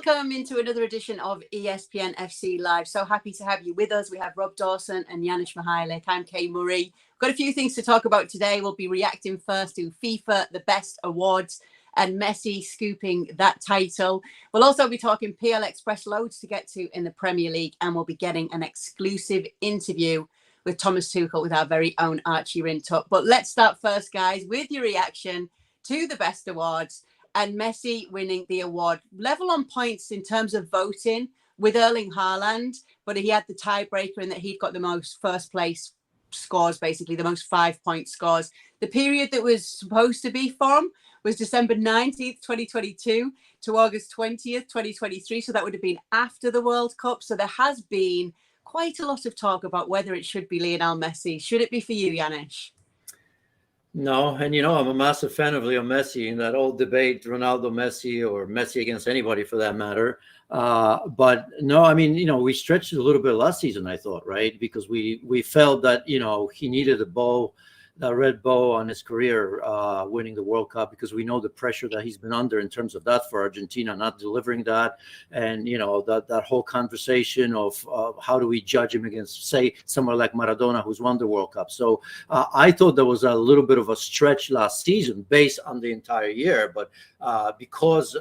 Welcome into another edition of ESPN FC Live. So happy to have you with us. We have Rob Dawson and Yannick. I'm Kay Murray. Got a few things to talk about today. We'll be reacting first to FIFA, the best awards, and Messi scooping that title. We'll also be talking PL Express, loads to get to in the Premier League, and we'll be getting an exclusive interview with Thomas Tuchel with our very own Archie Rintup. But let's start first, guys, with your reaction to the best awards and Messi winning the award. Level on points in terms of voting with Erling Haaland, but he had the tiebreaker in that he'd got the most first place scores, basically the most 5-point scores. The period that was supposed to be from was December 19th, 2022 to August 20th, 2023. So that would have been after the World Cup. So there has been quite a lot of talk about whether it should be Lionel Messi. Should it be for you, Yannick? No, and I'm a massive fan of Leo Messi in that old debate, Ronaldo Messi or Messi against anybody for that matter. But no, I mean, we stretched it a little bit last season, I thought, right? Because we felt that, he needed a bow, that red bow on his career, winning the World Cup, because we know the pressure that he's been under in terms of that for Argentina, not delivering that. And, that whole conversation of how do we judge him against, say, somewhere like Maradona, who's won the World Cup. So I thought there was a little bit of a stretch last season based on the entire year. But because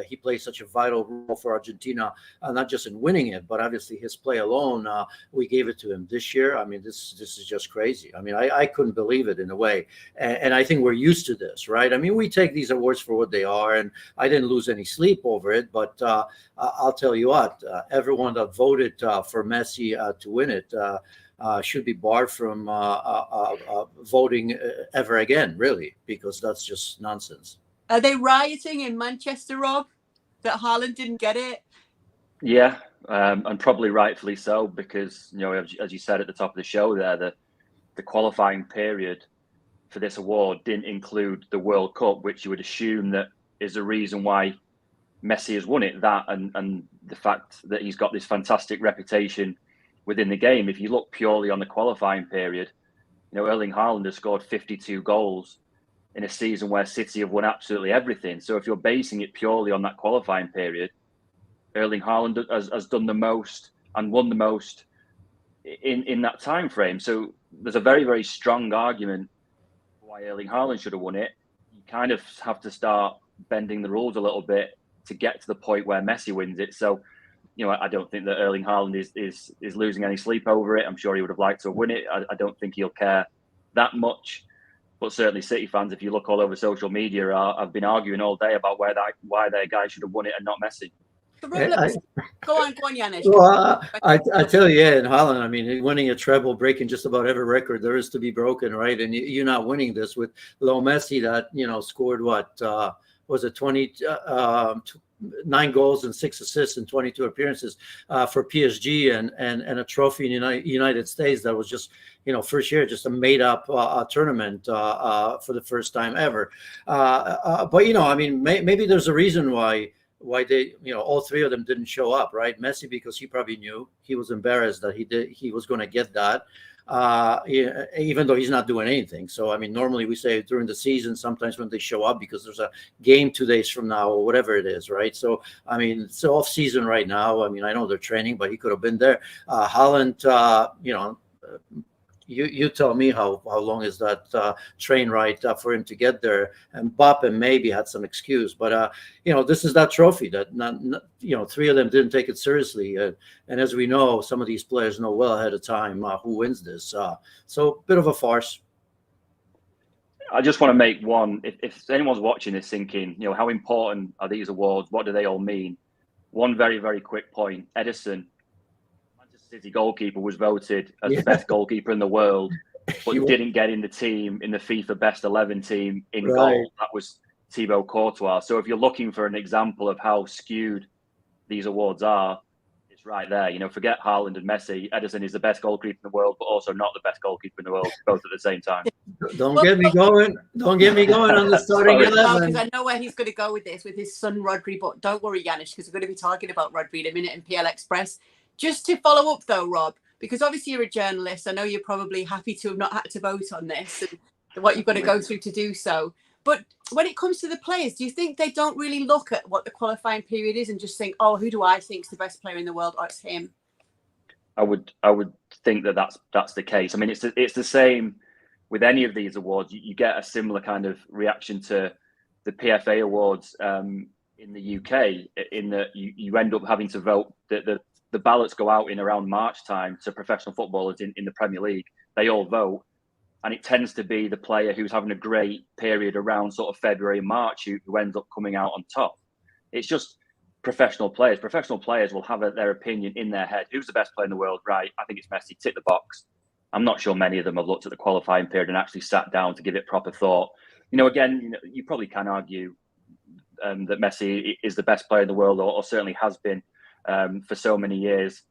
he plays such a vital role for Argentina, not just in winning it, but obviously his play alone, we gave it to him this year. I mean, this is just crazy. I mean, I couldn't believe it in a way. And I think we're used to this, right? I mean, we take these awards for what they are, and I didn't lose any sleep over it. But I'll tell you what, everyone that voted for Messi to win it should be barred from voting ever again, really, because that's just nonsense. Are they rioting in Manchester, Rob, that Haaland didn't get it? Yeah, and probably rightfully so, because, as you said at the top of the show there, the qualifying period for this award didn't include the World Cup, which you would assume that is the reason why Messi has won it, that and the fact that he's got this fantastic reputation within the game. If you look purely on the qualifying period, Erling Haaland has scored 52 goals in a season where City have won absolutely everything. So if you're basing it purely on that qualifying period, Erling Haaland has done the most and won the most in that time frame. So there's a very, very strong argument why Erling Haaland should have won it. You kind of have to start bending the rules a little bit to get to the point where Messi wins it. So, I don't think that Erling Haaland is losing any sleep over it. I'm sure he would have liked to win it. I don't think he'll care that much. But certainly City fans, if you look all over social media, have been arguing all day about why their guy should have won it and not Messi. Go on, Yannick. Well, I tell you, in Haaland, I mean, winning a treble, breaking just about every record there is to be broken, right? And you're not winning this with Leo Messi that, scored what, was it 9 goals and 6 assists in 22 appearances for PSG and a trophy in the United States that was just, first year, just a made up tournament for the first time ever. But, I mean, maybe there's a reason why they, all three of them didn't show up, right? Messi, because he probably knew he was embarrassed that he was going to get that, even though he's not doing anything. So, I mean, normally we say during the season, sometimes when they show up because there's a game 2 days from now or whatever it is, right? So, I mean, it's off season right now. I mean, I know they're training, but he could have been there. Haaland, You tell me how long is that train ride for him to get there? And Mbappe maybe had some excuse, but this is that trophy that not 3 of them didn't take it seriously, and as we know, some of these players know well ahead of time who wins this. So bit of a farce. I just want to make one. If anyone's watching this, thinking, how important are these awards? What do they all mean? One very, very quick point: Edison, City goalkeeper, was voted as the best goalkeeper in the world, but didn't get in the team, in the FIFA best 11 team in goal. That was Thibaut Courtois. So if you're looking for an example of how skewed these awards are, it's right there. Forget Haaland and Messi. Edison is the best goalkeeper in the world, but also not the best goalkeeper in the world, both at the same time. Don't get me going on the starting 11. Because I know where he's going to go with this, with his son Rodri. But don't worry, Yannick, because we're going to be talking about Rodri in a minute in PL Express. Just to follow up, though, Rob, because obviously you're a journalist. I know you're probably happy to have not had to vote on this and what you've got to go through to do so. But when it comes to the players, do you think they don't really look at what the qualifying period is and just think, oh, who do I think is the best player in the world? Oh, it's him. I would think that that's the case. I mean, it's the same with any of these awards. You get a similar kind of reaction to the PFA awards in the UK, in that you end up having to vote. The ballots go out in around March time to professional footballers in the Premier League. They all vote, and it tends to be the player who's having a great period around sort of February and March who ends up coming out on top. It's just professional players. Professional players will have their opinion in their head. Who's the best player in the world? Right, I think it's Messi. Tick the box. I'm not sure many of them have looked at the qualifying period and actually sat down to give it proper thought. Again, you probably can argue that Messi is the best player in the world, or certainly has been for so many years.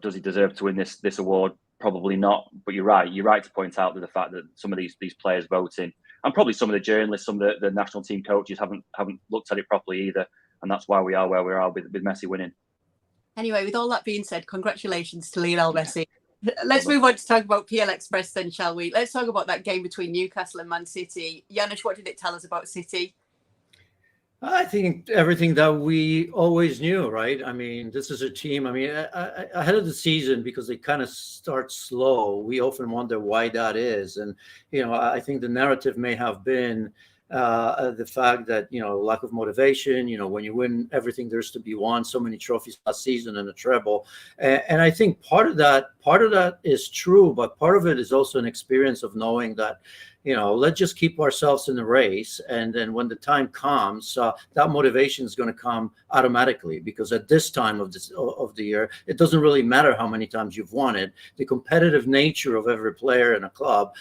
Does he deserve to win this award? Probably not. But you're right. You're right to point out that the fact that some of these players voting, and probably some of the journalists, some of the national team coaches haven't looked at it properly either. And that's why we are where we are with Messi winning. Anyway, with all that being said, congratulations to Lionel Messi. Let's move on to talk about PL Express then, shall we? Let's talk about that game between Newcastle and Man City. Yannick, what did it tell us about City? I think everything that we always knew, right? I mean, this is a team. I mean, ahead of the season, because they kind of start slow, we often wonder why that is. And, I think the narrative may have been the fact that, lack of motivation, when you win everything there's to be won, so many trophies last season and a treble. And I think part of that is true, but part of it is also an experience of knowing that, let's just keep ourselves in the race. And then when the time comes, that motivation is going to come automatically, because at this time of the year, it doesn't really matter how many times you've won it. The competitive nature of every player in a club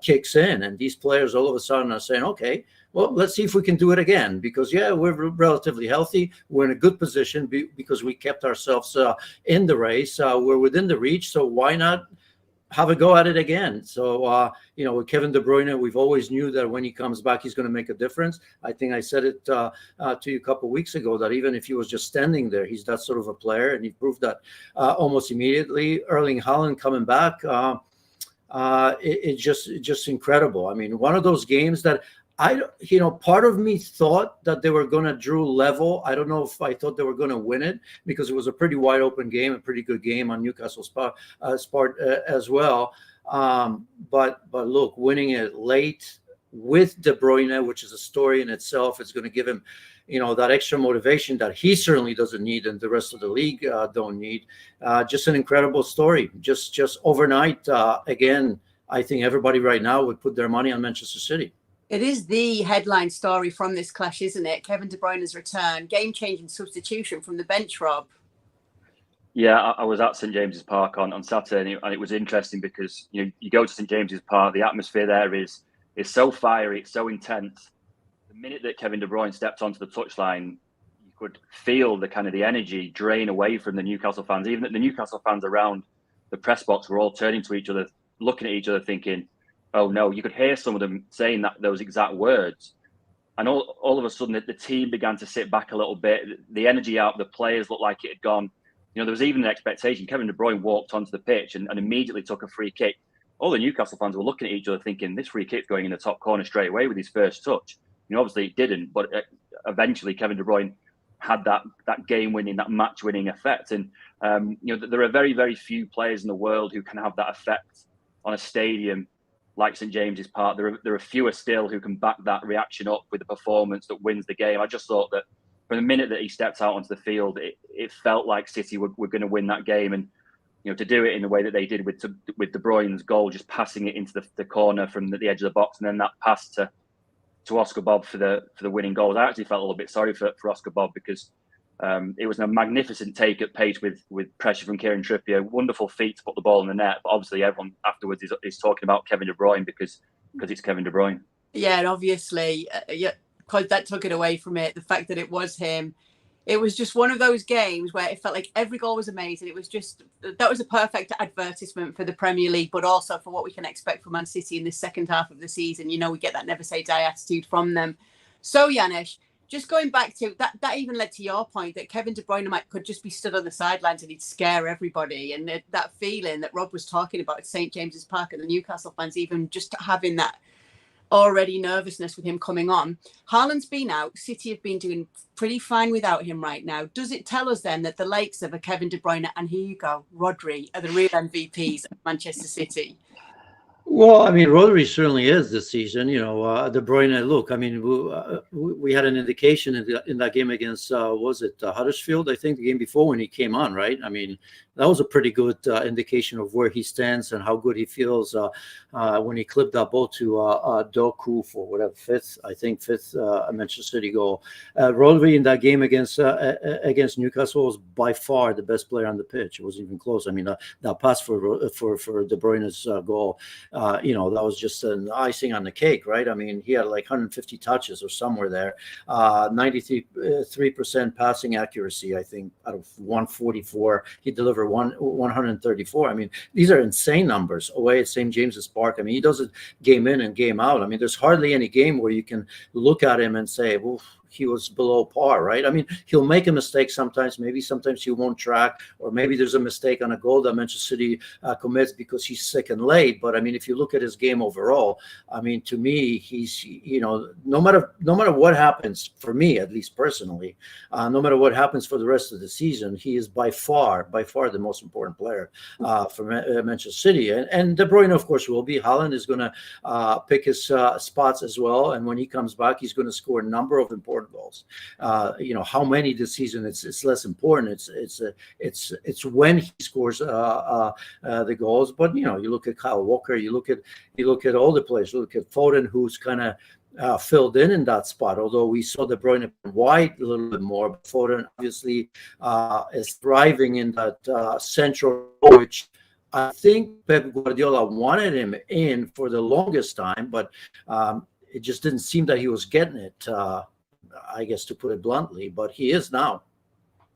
kicks in. And these players all of a sudden are saying, okay, well, let's see if we can do it again, because, we're relatively healthy. We're in a good position because we kept ourselves in the race. We're within the reach. So why not have a go at it again? So, with Kevin De Bruyne, we've always knew that when he comes back, he's going to make a difference. I think I said it to you a couple of weeks ago, that even if he was just standing there, he's that sort of a player, and he proved that almost immediately. Erling Haaland coming back, it's just incredible. I mean, one of those games that part of me thought that they were going to draw level. I don't know if I thought they were going to win it, because it was a pretty wide open game, a pretty good game on Newcastle's part as well. But look, winning it late with De Bruyne, which is a story in itself, is going to give him, that extra motivation that he certainly doesn't need and the rest of the league don't need. Just an incredible story. Just overnight, again, I think everybody right now would put their money on Manchester City. It is the headline story from this clash, isn't it? Kevin De Bruyne's return, game-changing substitution from the bench, Rob. Yeah, I was at St James's Park on Saturday, and it was interesting because you go to St James's Park, the atmosphere there is so fiery, it's so intense. The minute that Kevin De Bruyne stepped onto the touchline, you could feel the energy drain away from the Newcastle fans. Even the Newcastle fans around the press box were all turning to each other, looking at each other, thinking, oh no. You could hear some of them saying those exact words. And all of a sudden, the team began to sit back a little bit. The energy out, the players looked like it had gone. There was even an expectation. Kevin De Bruyne walked onto the pitch and immediately took a free kick. All the Newcastle fans were looking at each other thinking, this free kick's going in the top corner straight away with his first touch. Obviously it didn't, but eventually Kevin De Bruyne had that game-winning, that match-winning effect. And, there are very, very few players in the world who can have that effect on a stadium like St James's Park. There are fewer still who can back that reaction up with a performance that wins the game. I just thought that from the minute that he stepped out onto the field, it felt like City were going to win that game. And to do it in the way that they did with De Bruyne's goal, just passing it into the corner from the edge of the box, and then that pass to Oscar Bob for the winning goals. I actually felt a little bit sorry for Oscar Bob, because it was a magnificent take at pace with pressure from Kieran Trippier. Wonderful feat to put the ball in the net. But obviously everyone afterwards is talking about Kevin De Bruyne because it's Kevin De Bruyne. Yeah, and obviously, because that took it away from it. The fact that it was him. It was just one of those games where it felt like every goal was amazing. It was that was a perfect advertisement for the Premier League, but also for what we can expect from Man City in the second half of the season. We get that never say die attitude from them. So, Yannick, just going back to that even led to your point that Kevin De Bruyne could just be stood on the sidelines and he'd scare everybody. And that feeling that Rob was talking about at St James's Park and the Newcastle fans, even just having that already nervousness with him coming on. Haaland's been out. City have been doing pretty fine without him right now. Does it tell us then that the likes of a Kevin De Bruyne and here you go, Rodri are the real MVPs of Manchester City? Well, I mean, Rodri certainly is this season. De Bruyne. Look, I mean, we had an indication in that game against was it Huddersfield? I think the game before when he came on, right? I mean, that was a pretty good indication of where he stands and how good he feels when he clipped that ball to Doku for whatever fifth Manchester City goal. Rodri in that game against Newcastle was by far the best player on the pitch. It wasn't even close. I mean, that pass for De Bruyne's goal. That was just an icing on the cake, right? I mean, he had like 150 touches or somewhere there, 93% passing accuracy, I think, out of 144. He delivered 134. I mean, these are insane numbers away at St. James's Park. I mean, he does it game in and game out. I mean, there's hardly any game where you can look at him and say, well, he was below par, right? I mean, he'll make a mistake sometimes. Maybe sometimes he won't track, or maybe there's a mistake on a goal that Manchester City commits because he's sick and late. But I mean, if you look at his game overall, I mean, to me, he's no matter what happens, for me at least personally, no matter what happens for the rest of the season, he is by far the most important player for Manchester City. And De Bruyne, of course, will be. Haaland is going to pick his spots as well, and when he comes back, he's going to score a number of important goals. How many this season? It's less important. It's when he scores the goals. But you look at Kyle Walker. You look at all the players. You look at Foden, who's kind of filled in that spot. Although we saw De Bruyne wide a little bit more, but Foden obviously is thriving in that central, which I think Pep Guardiola wanted him in for the longest time, but it just didn't seem that he was getting it. I guess, to put it bluntly, but he is now.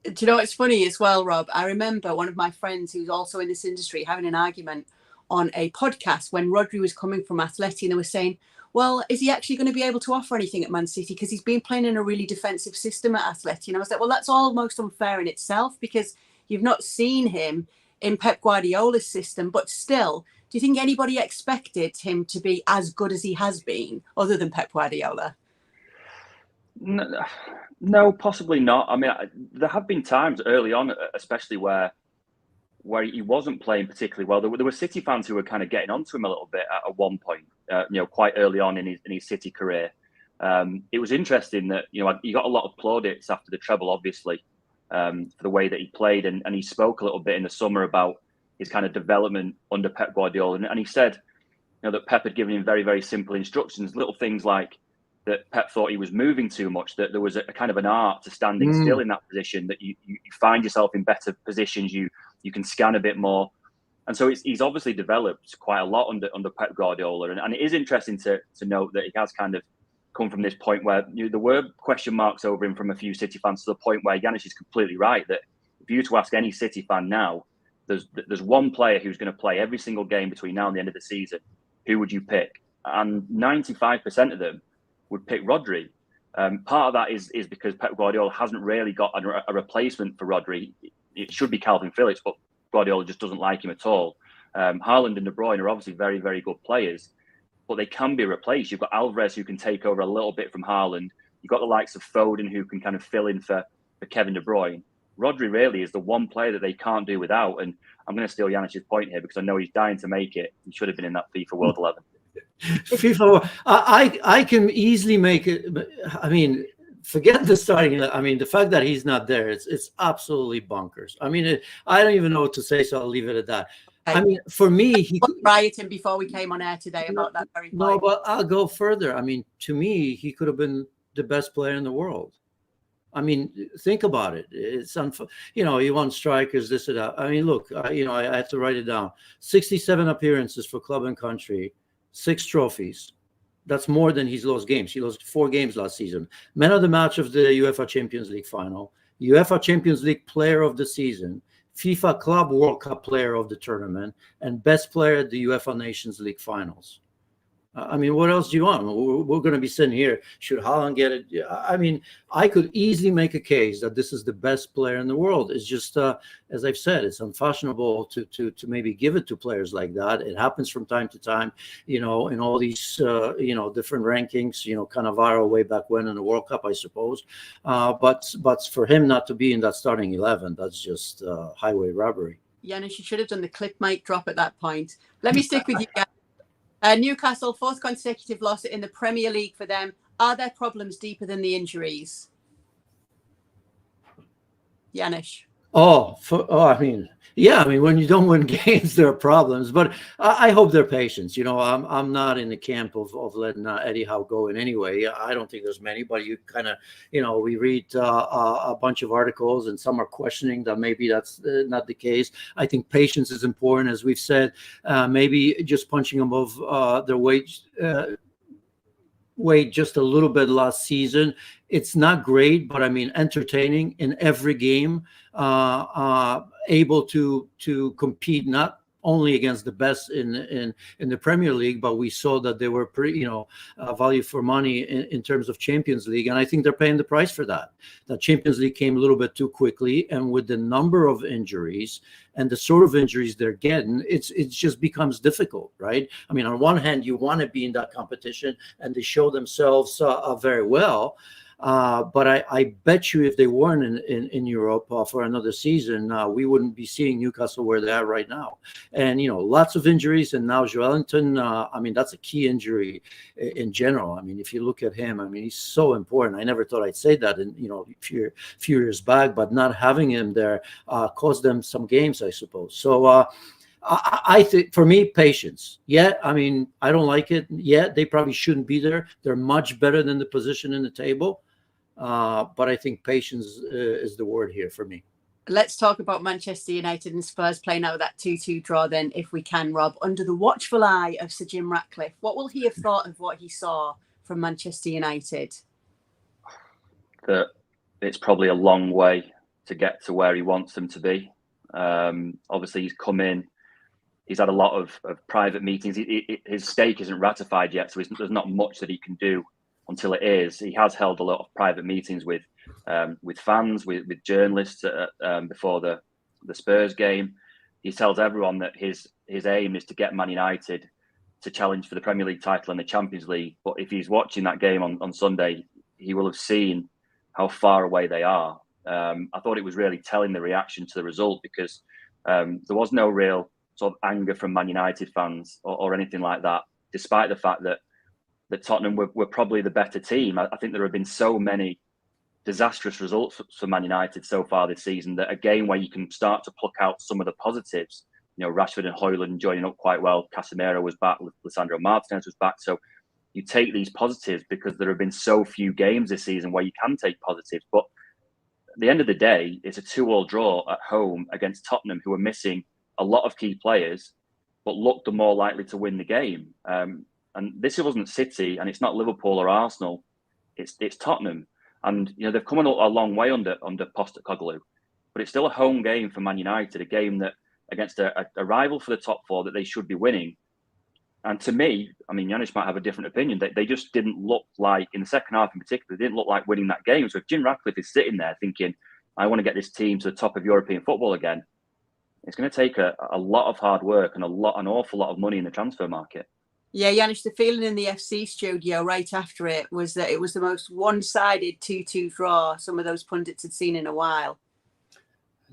Do you know what's funny as well, Rob? I remember one of my friends who's also in this industry having an argument on a podcast when Rodri was coming from Atleti, and they were saying, well, is he actually going to be able to offer anything at Man City? Because he's been playing in a really defensive system at Atleti. And I was like, well, that's almost unfair in itself because you've not seen him in Pep Guardiola's system. But still, do you think anybody expected him to be as good as he has been other than Pep Guardiola? No, possibly not. I mean, there have been times early on, especially where he wasn't playing particularly well. There were City fans who were kind of getting onto him a little bit at one point, quite early on in his City career. It was interesting that, he got a lot of plaudits after the treble, obviously, for the way that he played. And he spoke a little bit in the summer about his kind of development under Pep Guardiola. And he said, that Pep had given him very, very simple instructions, little things like, that Pep thought he was moving too much, that there was a kind of an art to standing still in that position, that you find yourself in better positions, you can scan a bit more. And so he's obviously developed quite a lot under Pep Guardiola. And it is interesting to note that he has kind of come from this point where there were question marks over him from a few City fans, to the point where Yannick is completely right, that if you were to ask any City fan now, there's one player who's going to play every single game between now and the end of the season, who would you pick? And 95% of them would pick Rodri. Part of that is because Pep Guardiola hasn't really got a replacement for Rodri. It should be Calvin Phillips, but Guardiola just doesn't like him at all. Haaland and De Bruyne are obviously very, very good players, but they can be replaced. You've got Alvarez who can take over a little bit from Haaland. You've got the likes of Foden who can kind of fill in for Kevin De Bruyne. Rodri really is the one player that they can't do without. And I'm going to steal Yannick's point here because I know he's dying to make it. He should have been in that FIFA World 11. FIFA, I can easily make it. I mean, forget the starting. I mean, the fact that he's not there, it's absolutely bonkers. I mean, I don't even know what to say, so I'll leave it at that. I mean, for me, he was rioting before we came on air today about that very point. No, but I'll go further. I mean, to me, he could have been the best player in the world. I mean, think about it. It's you want strikers, this or that. I mean, look, I have to write it down. 67 appearances for club and country, 6 trophies. That's more than he's lost games. He lost 4 games last season. Man of the match of the UEFA Champions League final, UEFA Champions League player of the season, FIFA Club World Cup player of the tournament, and best player at the UEFA Nations League finals. I mean, what else do you want? We're going to be sitting here. Should Haaland get it? I mean, I could easily make a case that this is the best player in the world. It's just, as I've said, it's unfashionable to maybe give it to players like that. It happens from time to time, in all these, different rankings, Cannavaro way back when in the World Cup, I suppose. But for him not to be in that starting 11, that's just highway robbery. Yannick, you should have done the clip mic drop at that point. Let me stick with you guys. Newcastle, 4th consecutive loss in the Premier League for them. Are there problems deeper than the injuries? Yannick. I mean, yeah. I mean, when you don't win games, there are problems. But I hope they're patient. I'm not in the camp of letting Eddie Howe go in any way. I don't think there's many, but you kind of, we read a bunch of articles, and some are questioning that maybe that's not the case. I think patience is important, as we've said. Maybe just punching above their weight just a little bit last season. It's not great, but I mean, entertaining in every game, able to compete not only against the best in the Premier League, but we saw that they were pretty, value for money in terms of Champions League, and I think they're paying the price for that. The Champions League came a little bit too quickly, and with the number of injuries and the sort of injuries they're getting, it just becomes difficult, right? I mean, on one hand, you want to be in that competition, and they show themselves very well. But I bet you if they weren't in Europe for another season, we wouldn't be seeing Newcastle where they are right now. And, lots of injuries. And now Joelinton, I mean, that's a key injury in general. I mean, if you look at him, I mean, he's so important. I never thought I'd say that a few years back, but not having him there cost them some games, I suppose. So, I think, for me, patience. Yeah, I mean, I don't like it. Yeah, they probably shouldn't be there. They're much better than the position in the table. But I think patience is the word here for me. Let's talk about Manchester United and Spurs playing out that 2-2 draw then, if we can, Rob. Under the watchful eye of Sir Jim Ratcliffe, what will he have thought of what he saw from Manchester United? That it's probably a long way to get to where he wants them to be. Obviously, he's come in. He's had a lot of private meetings. His stake isn't ratified yet, so there's not much that he can do until it is. He has held a lot of private meetings with fans, with journalists before the Spurs game. He tells everyone that his aim is to get Man United to challenge for the Premier League title and the Champions League. But if he's watching that game on Sunday, he will have seen how far away they are. I thought it was really telling, the reaction to the result, because there was no real sort of anger from Man United fans or anything like that, despite the fact that Tottenham were probably the better team. I think there have been so many disastrous results for Man United so far this season that a game where you can start to pluck out some of the positives, Rashford and Haaland joining up quite well. Casemiro was back, Lisandro Martinez was back. So you take these positives because there have been so few games this season where you can take positives. But at the end of the day, it's a 2-2 draw at home against Tottenham, who are missing a lot of key players, but looked the more likely to win the game. And this wasn't City, and it's not Liverpool or Arsenal. It's Tottenham, and they've come a long way under Postecoglou, but it's still a home game for Man United, a game that against a rival for the top 4 that they should be winning. And to me, I mean, Yannick might have a different opinion. They just didn't look like, in the second half in particular, they didn't look like winning that game. So if Jim Ratcliffe is sitting there thinking, I want to get this team to the top of European football again, it's going to take a lot of hard work and an awful lot of money in the transfer market. Yeah, Yannick, the feeling in the FC studio right after it was that it was the most one-sided 2-2 draw some of those pundits had seen in a while.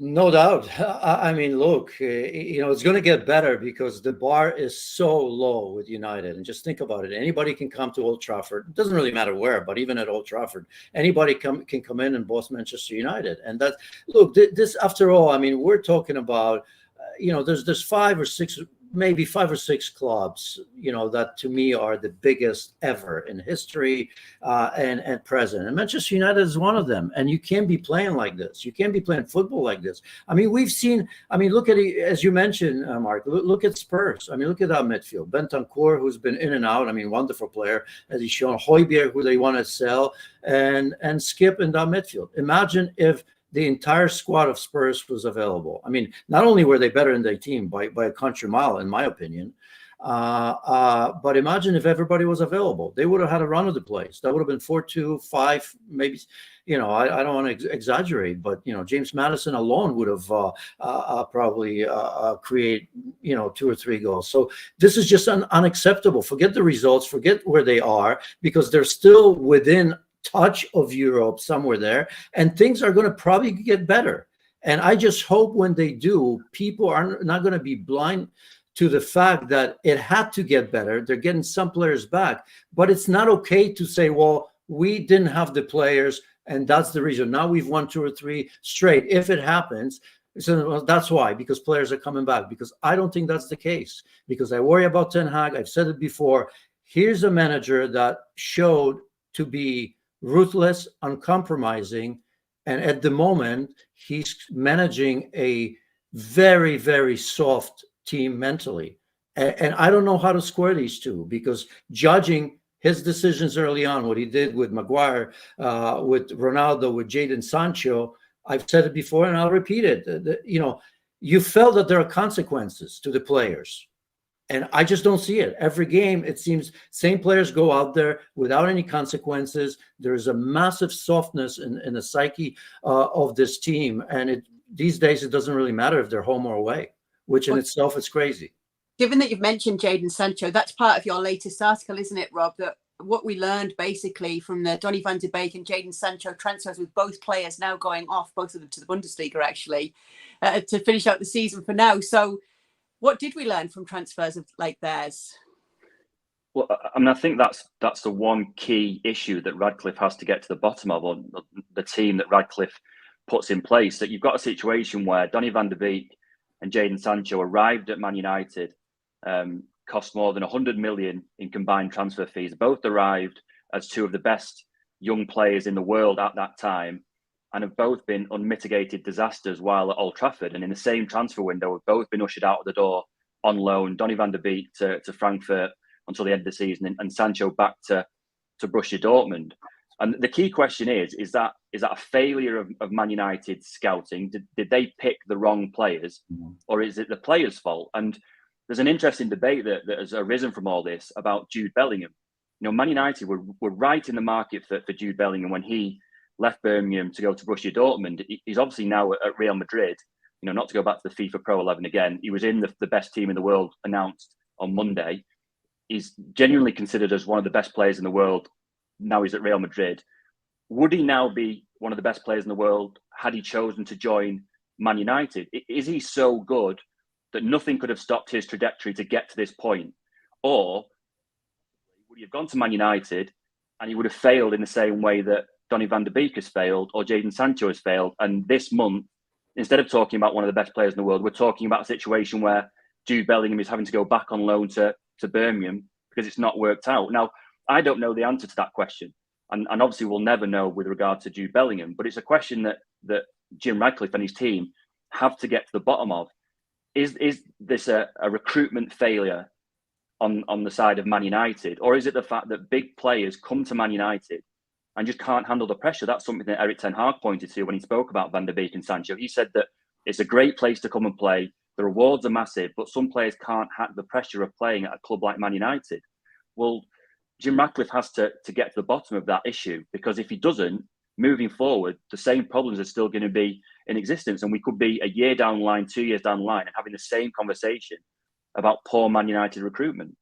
No doubt. I mean, look, it's going to get better because the bar is so low with United. And just think about it. Anybody can come to Old Trafford. It doesn't really matter where, but even at Old Trafford, anybody can come in and boss Manchester United. And that, look, this, after all, I mean, we're talking about, there's 5 or 6, maybe 5 or 6 clubs, that to me are the biggest ever in history and present. And Manchester United is one of them. And you can't be playing like this. You can't be playing football like this. I mean, we've seen, look at it, as you mentioned, Mark, look at Spurs. I mean, look at that midfield. Bentancur, who's been in and out. I mean, wonderful player, as he's shown. Højbjerg, who they want to sell, and Skip in that midfield. Imagine if the entire squad of Spurs was available. I mean, not only were they better in their team by a country mile, in my opinion, But imagine if everybody was available. They would have had a run of the place. That would have been 4-2, 5, maybe. I don't want to exaggerate, but James Maddison alone would have probably create 2 or 3 goals. So this is just unacceptable. Forget the results, forget where they are, because they're still within touch of Europe somewhere there, and things are going to probably get better. And I just hope when they do, people are not going to be blind to the fact that it had to get better. They're getting some players back, but it's not okay to say, well, we didn't have the players and that's the reason. Now we've won 2 or 3 straight. If it happens, so well, that's why, because players are coming back. Because I don't think that's the case, because I worry about Ten Hag. I've said it before. Here's a manager that showed to be ruthless, uncompromising, and at the moment he's managing a very, very soft team mentally. And I don't know how to square these two, because judging his decisions early on, what he did with Maguire, with Ronaldo, with Jadon Sancho, I've said it before and I'll repeat it. You felt that there are consequences to the players. And I just don't see it. Every game, it seems same players go out there without any consequences. There is a massive softness in the psyche of this team. And these days, it doesn't really matter if they're home or away, which in itself is crazy. Given that you've mentioned Jadon Sancho, that's part of your latest article, isn't it, Rob? That what we learned basically from the Donny van de Beek and Jadon Sancho transfers, with both players now going off, both of them to the Bundesliga, actually, to finish out the season for now. So what did we learn from transfers like theirs? Well, I mean, I think that's the one key issue that Radcliffe has to get to the bottom of, or the team that Radcliffe puts in place. That you've got a situation where Donny van de Beek and Jadon Sancho arrived at Man United, cost more than 100 million in combined transfer fees. Both arrived as 2 of the best young players in the world at that time, and have both been unmitigated disasters while at Old Trafford. And in the same transfer window, have both been ushered out of the door on loan. Donny van de Beek to Frankfurt until the end of the season, and Sancho back to Borussia Dortmund. And the key question is that a failure of Man United scouting? Did they pick the wrong players, or is it the players' fault? And there's an interesting debate that has arisen from all this about Jude Bellingham. Man United were right in the market for Jude Bellingham when he left Birmingham to go to Borussia Dortmund. He's obviously now at Real Madrid. Not to go back to the FIFA Pro 11 again. He was in the best team in the world announced on Monday. He's genuinely considered as one of the best players in the world. Now he's at Real Madrid. Would he now be one of the best players in the world had he chosen to join Man United? Is he so good that nothing could have stopped his trajectory to get to this point? Or would he have gone to Man United and he would have failed in the same way that Donny van de Beek has failed or Jadon Sancho has failed? And this month, instead of talking about one of the best players in the world, we're talking about a situation where Jude Bellingham is having to go back on loan to Birmingham because it's not worked out. Now, I don't know the answer to that question. And obviously we'll never know with regard to Jude Bellingham, but it's a question that Jim Radcliffe and his team have to get to the bottom of. Is this a recruitment failure on the side of Man United? Or is it the fact that big players come to Man United and just can't handle the pressure? That's something that Erik ten Hag pointed to when he spoke about Van de Beek and Sancho. He said that it's a great place to come and play. The rewards are massive, but some players can't handle the pressure of playing at a club like Man United. Well, Jim Radcliffe has to get to the bottom of that issue, because if he doesn't, moving forward, the same problems are still going to be in existence. And we could be a year down the line, 2 years down the line, and having the same conversation about poor Man United recruitment.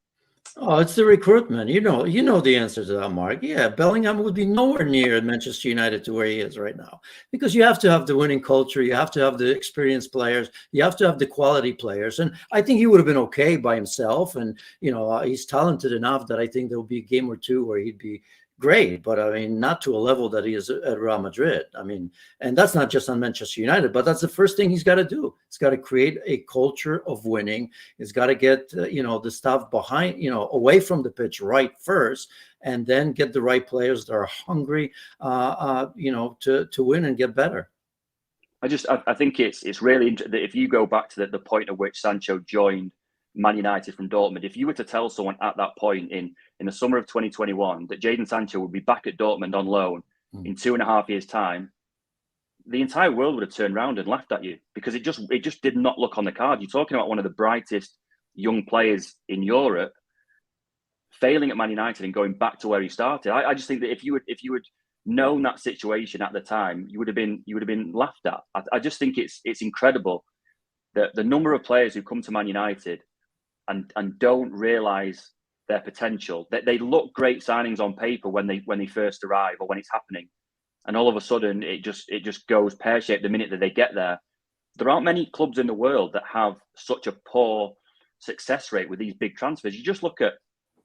Oh, it's the recruitment. You know the answer to that, Mark. Yeah, Bellingham would be nowhere near Manchester United to where he is right now, because you have to have the winning culture, you have to have the experienced players, you have to have the quality players. And I think he would have been okay by himself. And he's talented enough that I think there will be a game or two where he'd be great, but I mean, not to a level that he is at Real Madrid. I mean, and that's not just on Manchester United, but that's the first thing he's got to do. He's got to create a culture of winning. He's got to get, the stuff behind, away from the pitch right first, and then get the right players that are hungry, to win and get better. I think it's really interesting that if you go back to the point at which Sancho joined Man United from Dortmund, if you were to tell someone at that point in the summer of 2021 that Jadon Sancho would be back at Dortmund on loan in 2.5 years' time, the entire world would have turned around and laughed at you, because it just did not look on the card. You're talking about one of the brightest young players in Europe, failing at Man United and going back to where he started. I just think that if you had known that situation at the time, you would have been laughed at. I just think it's incredible that the number of players who come to Man United and don't realise their potential. That they look great signings on paper when they first arrive or when it's happening, and all of a sudden it just goes pear-shaped the minute that they get there. There aren't many clubs in the world that have such a poor success rate with these big transfers. You just look at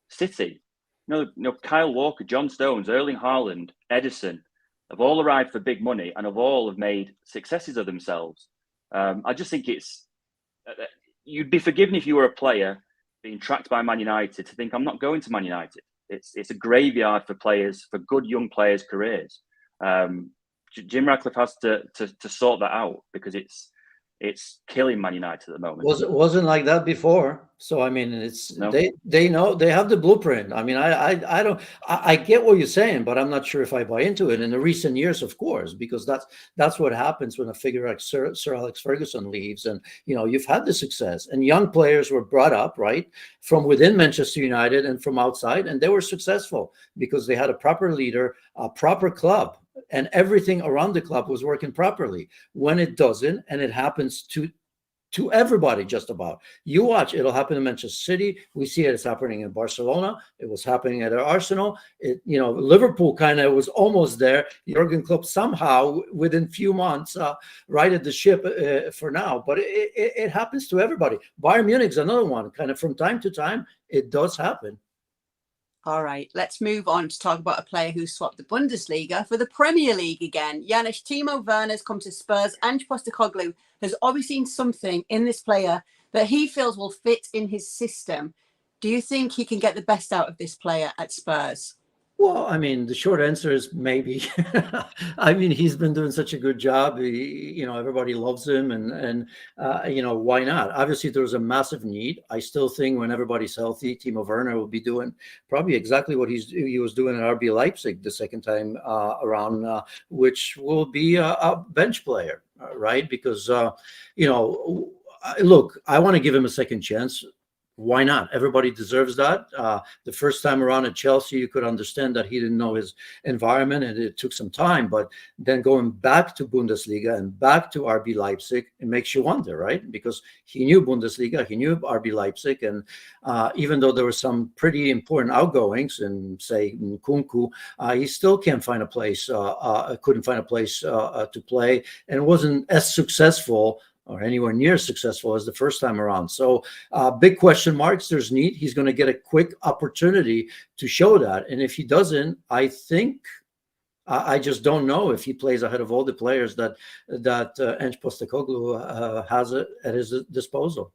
City. You know, Kyle Walker, John Stones, Erling Haaland, Edison have all arrived for big money and have made successes of themselves. I just think you'd be forgiven if you were a player being tracked by Man United to think, I'm not going to Man United. It's a graveyard for players, for good young players' careers. Jim Ratcliffe has to sort that out, because it's killing Man United at the moment. Wasn't like that before. So I mean, they know, they have the blueprint. I mean, I get what you're saying, but I'm not sure if I buy into it. In the recent years, of course, because that's what happens when a figure like Sir Alex Ferguson leaves, and you know, you've had the success, and young players were brought up right from within Manchester United and from outside, and they were successful because they had a proper leader, a proper club, and everything around the club was working properly. When it doesn't, and it happens to everybody, just about. You watch, it'll happen in Manchester City. We see it's happening in Barcelona. It was happening at Arsenal. Liverpool kind of was almost there. Jurgen Klopp somehow, within few months, righted the ship for now. But it happens to everybody. Bayern Munich's another one. Kind of from time to time, it does happen. All right, let's move on to talk about a player who swapped the Bundesliga for the Premier League again. Yannick, Timo Werner's come to Spurs. Ange Postecoglou has obviously seen something in this player that he feels will fit in his system. Do you think he can get the best out of this player at Spurs? Well, I mean, the short answer is maybe. I mean, he's been doing such a good job. Everybody loves him, and why not? Obviously, there was a massive need. I still think when everybody's healthy, Timo Werner will be doing probably exactly what he was doing at RB Leipzig the second time around, which will be a bench player, right? Because look, I want to give him a second chance. Why not? Everybody deserves that. The first time around at Chelsea, you could understand that he didn't know his environment and it took some time. But then going back to Bundesliga and back to RB Leipzig, it makes you wonder, right? Because he knew Bundesliga, he knew RB Leipzig. And even though there were some pretty important outgoings in, say, Nkunku, he still couldn't find a place to play, and wasn't as successful or anywhere near successful as the first time around. So big question marks. There's need. He's going to get a quick opportunity to show that. And if he doesn't, I think, I just don't know if he plays ahead of all the players that Ange Postecoglou has at his disposal.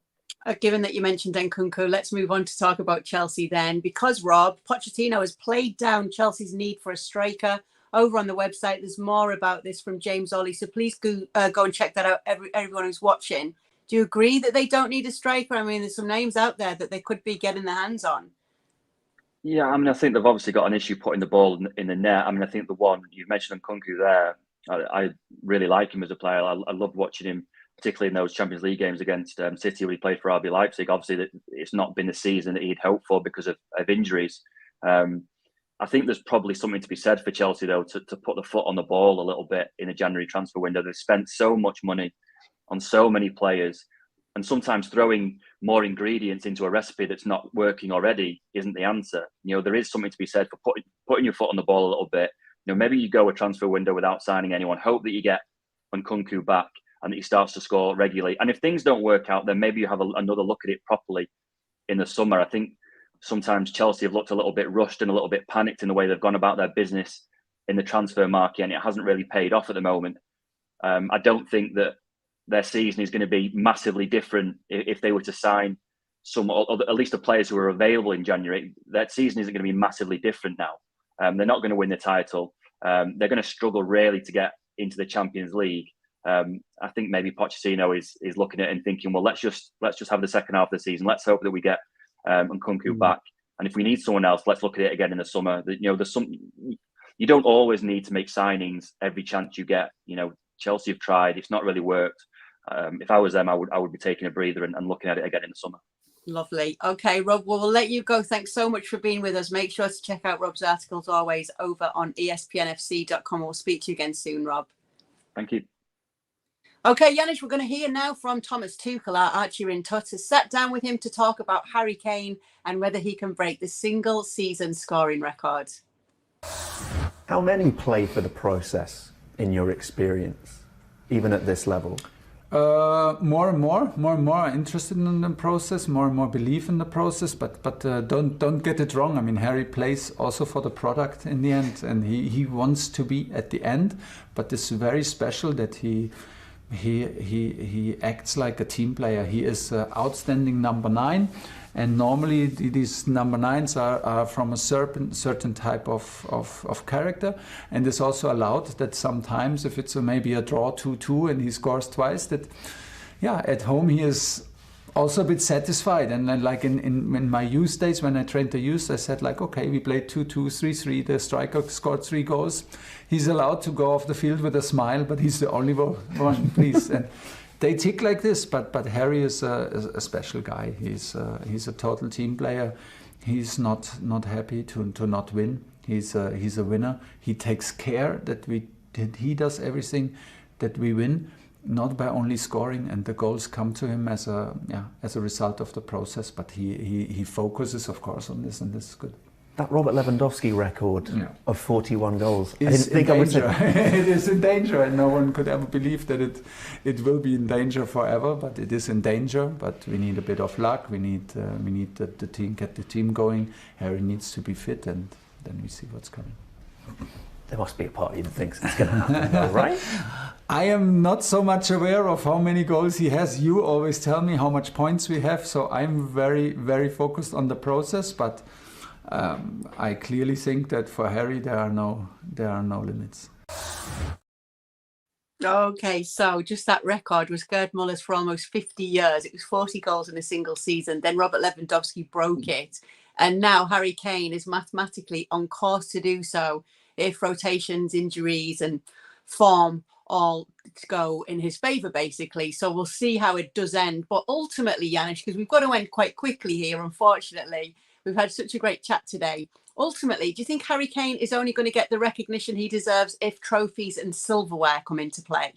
Given that you mentioned Nkunku, let's move on to talk about Chelsea then. Because, Rob, Pochettino has played down Chelsea's need for a striker. Over on the website, there's more about this from James Ollie. So please go and check that out, everyone who's watching. Do you agree that they don't need a striker? I mean, there's some names out there that they could be getting their hands on. Yeah, I mean, I think they've obviously got an issue putting the ball in the net. I mean, I think the one you've mentioned, Nkunku there, I really like him as a player. I loved watching him, particularly in those Champions League games against City when he played for RB Leipzig. Obviously, it's not been the season that he'd hoped for because of injuries. I think there's probably something to be said for Chelsea, though, to put the foot on the ball a little bit in the January transfer window. They've spent so much money on so many players, and sometimes throwing more ingredients into a recipe that's not working already isn't the answer. There is something to be said for putting your foot on the ball a little bit. Maybe you go a transfer window without signing anyone, hope that you get Nkunku back and that he starts to score regularly. And if things don't work out, then maybe you have another look at it properly in the summer. I think sometimes Chelsea have looked a little bit rushed and a little bit panicked in the way they've gone about their business in the transfer market, and it hasn't really paid off at the moment. I don't think that their season is going to be massively different if they were to sign some, or at least the players who are available in January. Their season isn't going to be massively different now. They're not going to win the title. They're going to struggle really to get into the Champions League. I think maybe Pochettino is looking at it and thinking, well, let's just have the second half of the season. Let's hope that we get Nkunku back, and if we need someone else, let's look at it again in the summer. You don't always need to make signings every chance you get. Chelsea have tried; it's not really worked. If I was them, I would be taking a breather and looking at it again in the summer. Lovely. Okay, Rob, we'll let you go. Thanks so much for being with us. Make sure to check out Rob's articles always over on espnfc.com. We'll speak to you again soon, Rob. Thank you. Okay, Yannick, we're going to hear now from Thomas Tuchel, our archer in Tottenham. Sat down with him to talk about Harry Kane and whether he can break the single season scoring record. How many play for the process in your experience, even at this level? More and more interested in the process, more and more believe in the process. But don't get it wrong. I mean, Harry plays also for the product in the end, and he wants to be at the end. But it's very special that he acts like a team player. He is outstanding number 9. And normally these number 9s are from a certain type of character. And it's also allowed that sometimes if it's maybe a draw 2-2 and he scores twice, that at home he is also a bit satisfied. And then like in my youth days when I trained the youth, I said like, okay, we played 2-2, 3-3, the striker scored 3 goals. He's allowed to go off the field with a smile, but he's the only one, please. And they tick like this, but Harry is a special guy. He's a total team player. He's not happy to not win. He's a winner. He takes care that he does everything that we win, not by only scoring, and the goals come to him as a result of the process. But he focuses, of course, on this, and this is good. That Robert Lewandowski record of 41 goals. I didn't think I would say. It is in danger, and no one could ever believe that it will be in danger forever. But it is in danger. But we need a bit of luck. We need the team, get the team going. Harry needs to be fit, and then we see what's coming. There must be a part of you that thinks it's going to happen, though, right? I am not so much aware of how many goals he has. You always tell me how much points we have, so I'm very, very focused on the process. But I clearly think that for Harry there are no limits. Okay, so just that record was Gerd Muller's for almost 50 years. It was 40 goals in a single season. Then Robert Lewandowski broke it. And now Harry Kane is mathematically on course to do so if rotations, injuries and form all go in his favour, basically. So we'll see how it does end. But ultimately, Yannick, because we've got to end quite quickly here, unfortunately. We've had such a great chat today. Ultimately, do you think Harry Kane is only going to get the recognition he deserves if trophies and silverware come into play?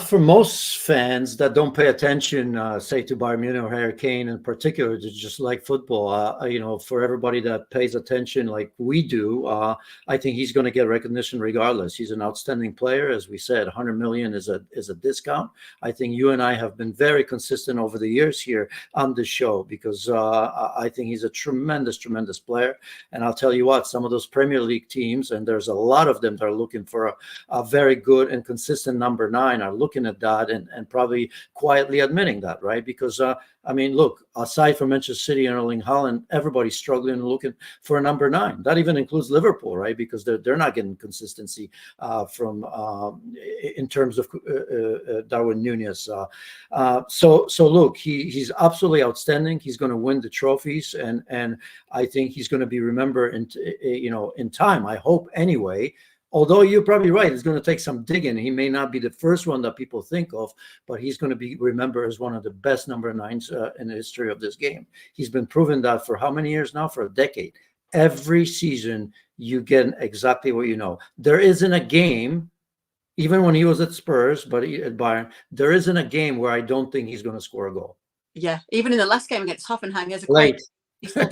For most fans that don't pay attention, say to Bayern Munich or Harry Kane in particular, to just like football, for everybody that pays attention like we do, I think he's going to get recognition regardless. He's an outstanding player. As we said, 100 million is a discount. I think you and I have been very consistent over the years here on this show because I think he's a tremendous player. And I'll tell you what, some of those Premier League teams, and there's a lot of them that are looking for a very good and consistent number 9 are looking at that and probably quietly admitting that, right? Because I mean, look, aside from Manchester City and Erling Haaland, everybody's struggling and looking for a number 9. That even includes Liverpool, right? Because they're not getting consistency from in terms of Darwin Nunez. So look, he's absolutely outstanding. He's going to win the trophies, and I think he's going to be remembered in time. I hope anyway. Although you're probably right, it's going to take some digging. He may not be the first one that people think of, but he's going to be remembered as one of the best number 9s in the history of this game. He's been proving that for how many years now? For a decade. Every season, you get exactly what you know. There isn't a game, even when he was at Spurs, but at Bayern, there isn't a game where I don't think he's going to score a goal. Yeah, even in the last game against Hoffenheim, he has a late. He still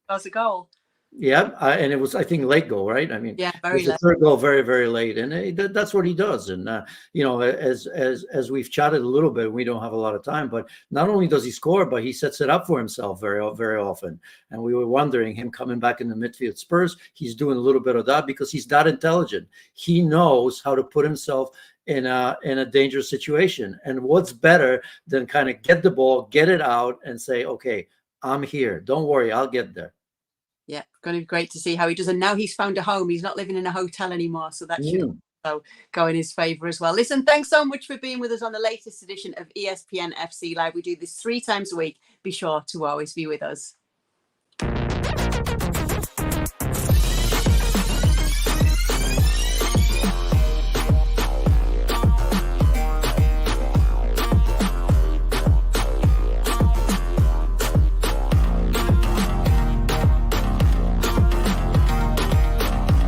scores a goal. Yeah, and it was, I think, late goal, right? I mean, yeah, very late. The third goal, very, very late, and that's what he does. And as we've chatted a little bit, we don't have a lot of time, but not only does he score, but he sets it up for himself very, very often. And we were wondering him coming back in the midfield Spurs. He's doing a little bit of that because he's that intelligent. He knows how to put himself in a dangerous situation. And what's better than kind of get the ball, get it out, and say, okay, I'm here. Don't worry, I'll get there. Yeah, going to be great to see how he does. And now he's found a home. He's not living in a hotel anymore. So that should also go in his favour as well. Listen, thanks so much for being with us on the latest edition of ESPN FC Live. We do this 3 times a week. Be sure to always be with us.